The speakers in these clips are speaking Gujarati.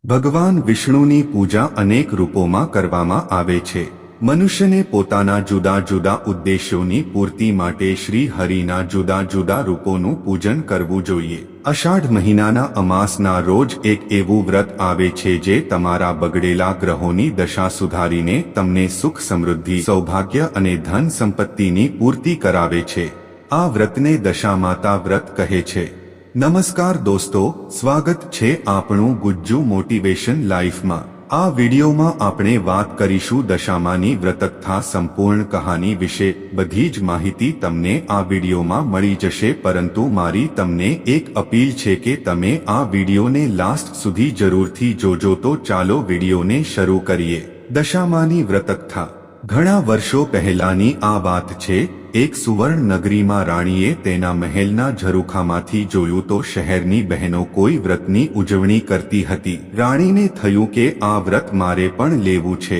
ભગવાન વિષ્ણુની પૂજા અનેક રૂપોમાં કરવામાં આવે છે। મનુષ્યને પોતાના જુદા જુદા ઉદ્દેશ્યોની પૂર્તિ માટે શ્રી હરિના જુદા જુદા રૂપોનું પૂજન કરવું જોઈએ। અષાઢ મહિનાના અમાસના રોજ એક એવું વ્રત આવે છે જે તમારા બગડેલા ગ્રહોની દશા સુધારીને તમને સુખ સમૃદ્ધિ સૌભાગ્ય અને ધન સંપત્તિની પૂર્તિ કરાવે છે। આ વ્રતને દશામાતા વ્રત કહે છે। નમસ્કાર દોસ્તો, સ્વાગત છે આપણું ગુજ્જુ મોટિવેશન લાઈફમાં। આ વિડીયોમાં આપણે વાત કરીશું દશામાની વ્રતકથા સંપૂર્ણ કહાની વિશે। બધી જ માહિતી તમને આ વિડીયોમાં મળી જશે, પરંતુ મારી તમને એક અપીલ છે કે તમે આ વિડીયોને લાસ્ટ સુધી જરૂરથી જોજો। તો ચાલો વિડીયોને શરૂ કરીએ। દશામાની વ્રતકથા ઘણા વર્ષો પહેલાની આ વાત છે। એક સુવર્ણ નગરીમાં રાણીએ તેના મહેલના ઝરૂખામાંથી જોયું તો શહેરની બહેનો કોઈ વ્રતની ઉજવણી કરતી હતી। રાણીને થયું કે આ વ્રત મારે પણ લેવું છે।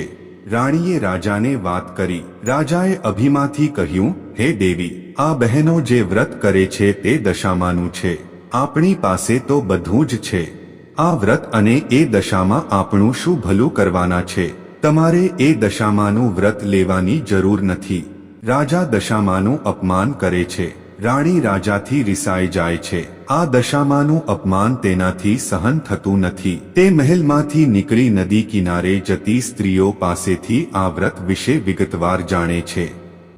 રાણીએ રાજાને વાત કરી। રાજાએ અભિમાનથી કહ્યું, હે દેવી, આ બહેનો જે વ્રત કરે છે તે દશામાનું છે। આપણી પાસે તો બધું જ છે। આ વ્રત અને એ દશામાં આપણું શું ભલું કરવાના છે? તમારે એ દશામાનું વ્રત લેવાની જરૂર નથી। રાજા દશામાનું અપમાન કરે છે। રાણી રાજાથી રિસાઈ જાય છે। આ દશામાનું અપમાન તેનાથી સહન થતું નથી। તે મહેલમાંથી નીકળી નદી કિનારે જતી સ્ત્રીઓ પાસેથી આ વ્રત વિશે વિગતવાર જાણે છે।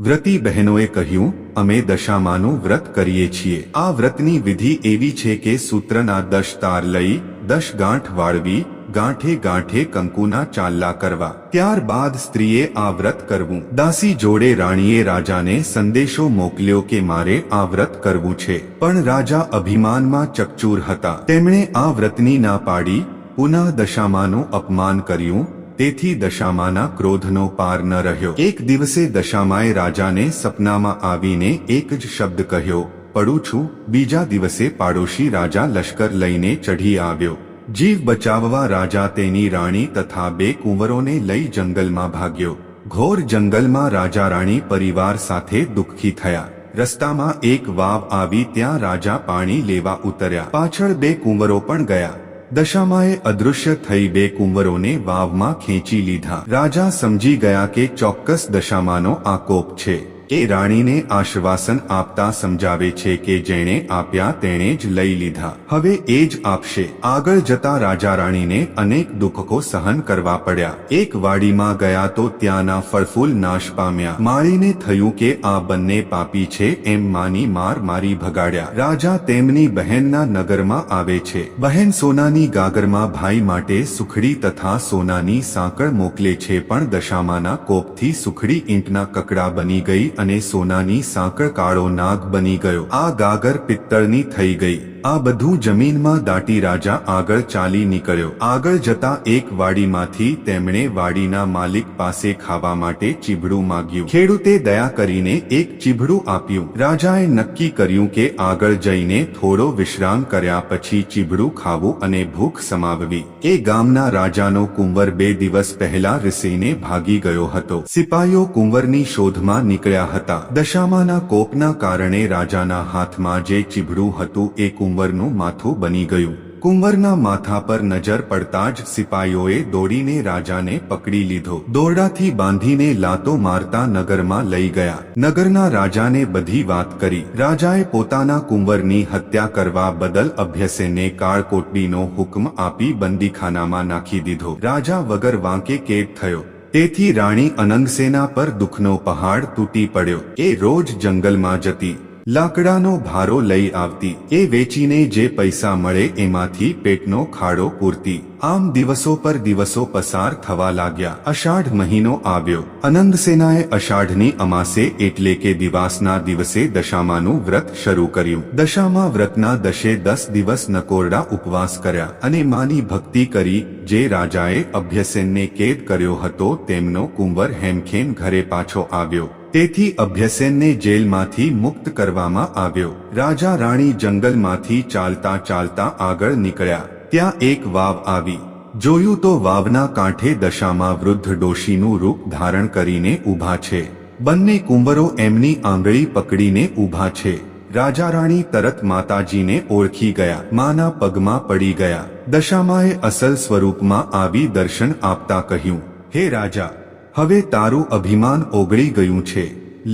વ્રતી બહેનોએ કહ્યું, અમે દશામાનું વ્રત કરીએ છીએ। આ વ્રતની વિધિ એવી છે કે સૂત્રના 10 તાર લઈ 10 ગાંઠ વાળવી, ગાંઠે ગાંઠે કંકુના ચાલ્લા કરવા, ત્યારબાદ સ્ત્રીએ આ વ્રત કરવું। દાસી જોડે રાણીએ રાજાને સંદેશો મોકલ્યો કે મારે આ વ્રત કરવું છે, પણ રાજા અભિમાનમાં ચકચૂર હતા। તેમણે આ વ્રતની ના પાડી, પુનઃ દશામાનું અપમાન કર્યું। તેથી દશામાના ક્રોધનો પાર ન રહ્યો। એક દિવસે દશામાએ રાજાને સપનામાં આવીને એક જ શબ્દ કહ્યો, પડું છું। બીજા દિવસે પાડોશી રાજા લશ્કર લઈને ચઢી આવ્યો। જીવ બચાવવા રાજા તેની રાણી તથા 2 કુંવરોને લઈ જંગલમાં ભાગ્યો। ઘોર જંગલમાં રાજા રાણી પરિવાર સાથે દુઃખી થયા। રસ્તામાં એક વાવ આવી, ત્યાં રાજા પાણી લેવા ઉતર્યા। પાછળ 2 કુંવરો પણ ગયા। દશામાએ અદૃશ્ય થઈ 2 કુંવરોને વાવમાં ખેંચી લીધા। રાજા સમજી ગયા કે ચોક્કસ દશામાનો આ કોપ છે। એ રાણીને આશ્વાસન આપતા સમજાવે છે કે જેણે આપ્યા તેણે જ લઈ લીધા, હવે એ જ આપશે। આગળ જતા રાજા રાણીને અનેક દુઃખો સહન કરવા પડ્યા। એક વાડીમાં ગયા તો ત્યાંના ફળફૂલ નાશ પામ્યા। માળીને થયું કે આ બંને પાપી છે એમ માની મારી ભગાડ્યા। રાજા તેમની બહેનના નગરમાં આવે છે। બહેન સોનાની ગાગરમાં ભાઈ માટે સુખડી તથા સોનાની સાંકળ મોકલે છે, પણ દશામાના કોપથી સુખડી ઈંટના કકડા બની ગઈ અને સોનાની સાંકળ કાળો નાગ બની ગયો। આ ગાગર પિત્તળની થઈ ગઈ। આ બધું જમીનમાં દાટી રાજા આગળ ચાલી નીકળ્યો। આગળ જતા એક વાડીમાંથી તેમણે વાડીના માલિક પાસે ખાવા માટે ચીભડું માંગ્યું। ખેડૂતે દયા કરીને એક ચીભડું આપ્યું। રાજાએ નક્કી કર્યું કે આગળ જઈને થોડો વિશ્રામ કર્યા પછી ચીભડું ખાવું અને ભૂખ સમાવવી। એ ગામના રાજાનો કુંવર 2 દિવસ પહેલા રીસીને ભાગી ગયો હતો। સિપાહીઓ કુંવરની શોધમાં નીકળ્યા હતા। દશામાના કોપના કારણે રાજાના હાથમાં જે ચીભડું હતું એ કુંવરનું માથું બની ગયું। કુંવરના માથા પર નજર પડતા જ સિપાહીઓએ દોડીને રાજાને પકડી લીધો। દોરડાથી બાંધીને લાતો મારતા નગરમાં લઈ ગયા। નગરના રાજાને બધી વાત કરી। રાજાએ પોતાના કુંવરની હત્યા કરવા બદલ અભ્યસેનને કાળકોટડીનો હુકમ આપી બંદીખાનામાં નાખી દીધો। રાજા વગર વાંકે કેદ થયો। તેથી રાણી અનંગસેના પર દુઃખનો પહાડ તૂટી પડ્યો। એ રોજ જંગલમાં જતી, લાકડાનો ભારો લઈ આવતી। એ વેચીને જે પૈસા મળે એમાંથી પેટનો ખાડો પૂરતી। આમ દિવસો પર દિવસો પસાર થવા લાગ્યા। અષાઢ મહિનો આવ્યો। અનંગસેનાએ અષાઢની અમાસે એટલે કે દિવાસના દિવસે દશામાનું વ્રત શરૂ કર્યું। દશામા વ્રતના 10 દિવસ નકોરડા ઉપવાસ કર્યા અને માની ભક્તિ કરી। જે રાજાએ અભ્યસેનને કેદ કર્યો હતો તેમનો કુંવર હેમખેમ ઘરે પાછો આવ્યો। તેથી અભ્યસેનને જેલમાંથી મુક્ત કરવામાં આવ્યો। રાજા રાણી જંગલમાંથી ચાલતા ચાલતા આગળ નીકળ્યા। ત્યાં એક વાવ આવી। જોયું તો વાવના કાંઠે દશામાં વૃદ્ધ ડોશીનું રૂપ ધારણ કરીને ઊભા છે। બંને કુંવરો એમની આંગળી પકડીને ઊભા છે। રાજા રાણી તરત માતાજીને ઓળખી ગયા, માના પગમાં પડી ગયા. દશામાએ અસલ સ્વરૂપમાં આવી દર્શન આપતા કહ્યું, હે રાજા, હવે તારું અભિમાન ઓગળી ગયું છે.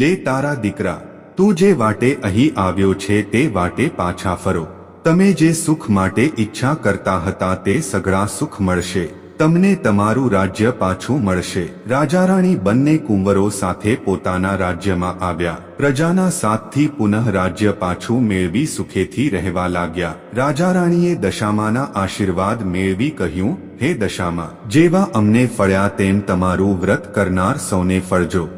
લે તારા દીકરા, તું જે વાટે અહીં આવ્યો છે તે વાટે પાછા ફરો. તમે જે સુખ માટે ઈચ્છા કરતા હતા તે સઘળા સુખ મળશે. તમને તમારું રાજ્ય પાછું મળશે. રાજા રાણી બંને કુંવરો સાથે પોતાના રાજ્યમાં આવ્યા. પ્રજાના સાથથી પુનઃ રાજ્ય પાછું મેળવી સુખેથી રહેવા લાગ્યા. રાજા રાણીએ દશામાના આશીર્વાદ મેળવી કહ્યું, હે દશામા, જેવા અમને ફળ્યા તેમ તમારું વ્રત કરનાર સૌને ફળજો.